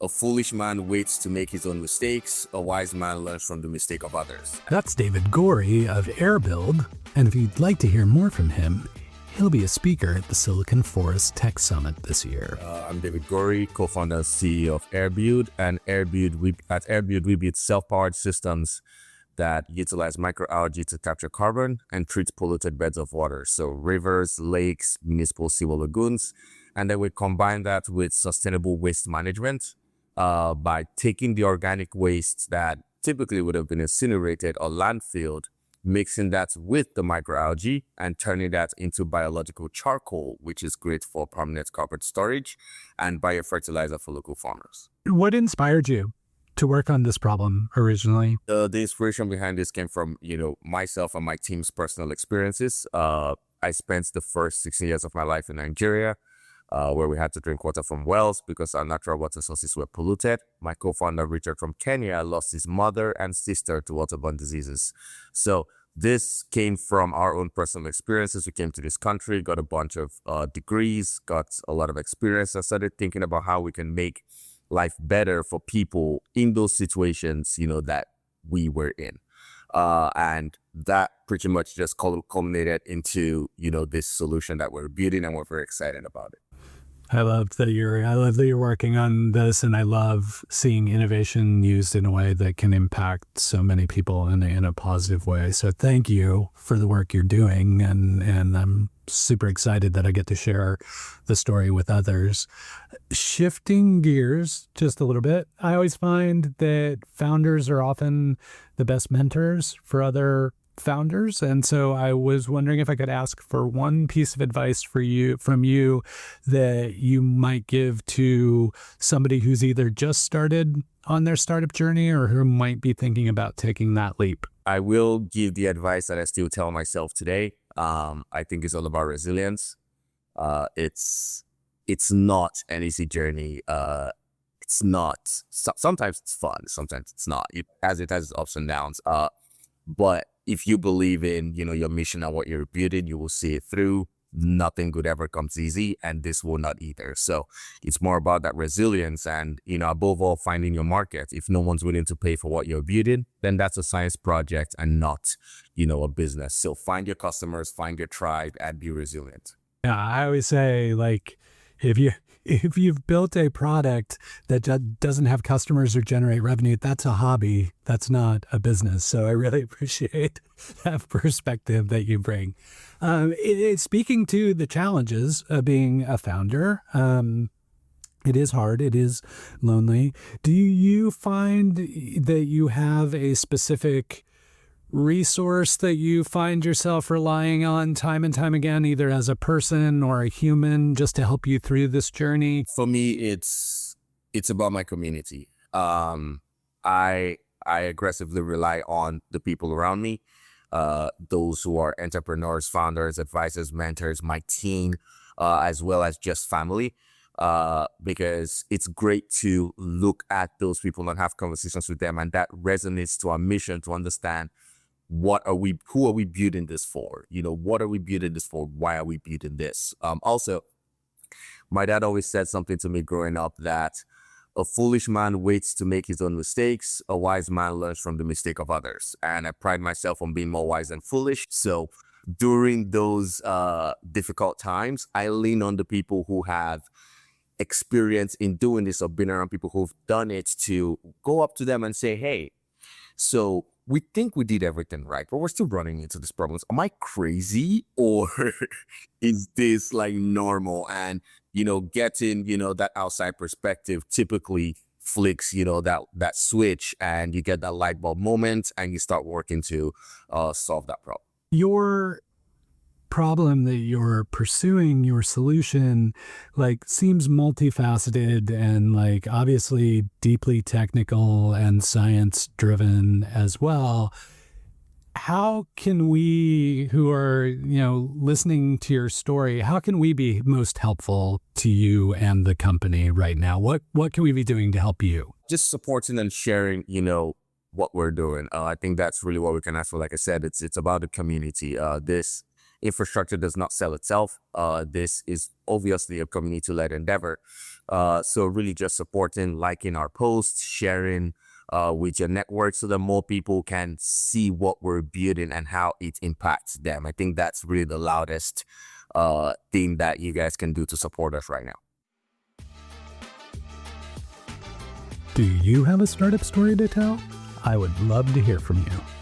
A foolish man waits to make his own mistakes. A wise man learns from the mistake of others. That's David Gory of Airbuild, and if you'd like to hear more from him, he'll be a speaker at the Silicon Forest Tech Summit this year. I'm David Gory, co-founder and CEO of Airbuild, and at Airbuild we build self-powered systems that utilize microalgae to capture carbon and treat polluted beds of water, so rivers, lakes, municipal sewer lagoons, and then we combine that with sustainable waste management by taking the organic waste that typically would have been incinerated or landfilled, mixing that with the microalgae and turning that into biological charcoal, which is great for permanent carbon storage and biofertilizer for local farmers. What inspired you to work on this problem originally? The inspiration behind this came from, myself and my team's personal experiences. I spent the first 16 years of my life in Nigeria, where we had to drink water from wells because our natural water sources were polluted. My co-founder, Richard from Kenya, lost his mother and sister to waterborne diseases. So this came from our own personal experiences. We came to this country, got a bunch of degrees, got a lot of experience. I started thinking about how we can make life better for people in those situations, that we were in. And that pretty much just culminated into, this solution that we're building, and we're very excited about it. I love that you're working on this, and I love seeing innovation used in a way that can impact so many people in a positive way. So thank you for the work you're doing, and I'm super excited that I get to share the story with others. Shifting gears just a little bit, I always find that founders are often the best mentors for other founders. And so I was wondering if I could ask for one piece of advice from you that you might give to somebody who's either just started on their startup journey or who might be thinking about taking that leap. I will give the advice that I still tell myself today. I think it's all about resilience. It's not an easy journey. It's not. Sometimes it's fun. Sometimes it's not. It has its ups and downs. But if you believe in, your mission and what you're building, you will see it through. Nothing good ever comes easy, and this will not either. So it's more about that resilience and, above all, finding your market. If no one's willing to pay for what you're building, then that's a science project and not, a business. So find your customers, find your tribe, and be resilient. Yeah, I always say, if you've built a product that doesn't have customers or generate revenue, that's a hobby. That's not a business. So I really appreciate that perspective that you bring. Speaking to the challenges of being a founder, it is hard. It is lonely. Do you find that you have a specific resource that you find yourself relying on time and time again, either as a person or a human, just to help you through this journey? For me, it's about my community. I aggressively rely on the people around me, those who are entrepreneurs, founders, advisors, mentors, my team, as well as just family. Because it's great to look at those people and have conversations with them, and that resonates to our mission to understand who are we building this for? What are we building this for? Why are we building this? Also, my dad always said something to me growing up that a foolish man waits to make his own mistakes. A wise man learns from the mistake of others. And I pride myself on being more wise than foolish. So during those difficult times, I lean on the people who have experience in doing this or been around people who've done it to go up to them and say, hey, so we think we did everything right, but we're still running into these problems. Am I crazy, or is this normal? And, getting, that outside perspective typically flicks, that switch, and you get that light bulb moment and you start working to solve that problem. Your problem that you're pursuing, your solution, seems multifaceted and obviously deeply technical and science driven as well. How can we who are, listening to your story, how can we be most helpful to you and the company right now? What can we be doing to help you? Just supporting and sharing, what we're doing. I think that's really what we can ask for. Like I said, it's about the community. This infrastructure does not sell itself. This is obviously a community-led endeavor. So really just supporting, liking our posts, sharing with your network so that more people can see what we're building and how it impacts them. I think that's really the loudest thing that you guys can do to support us right now. Do you have a startup story to tell? I would love to hear from you.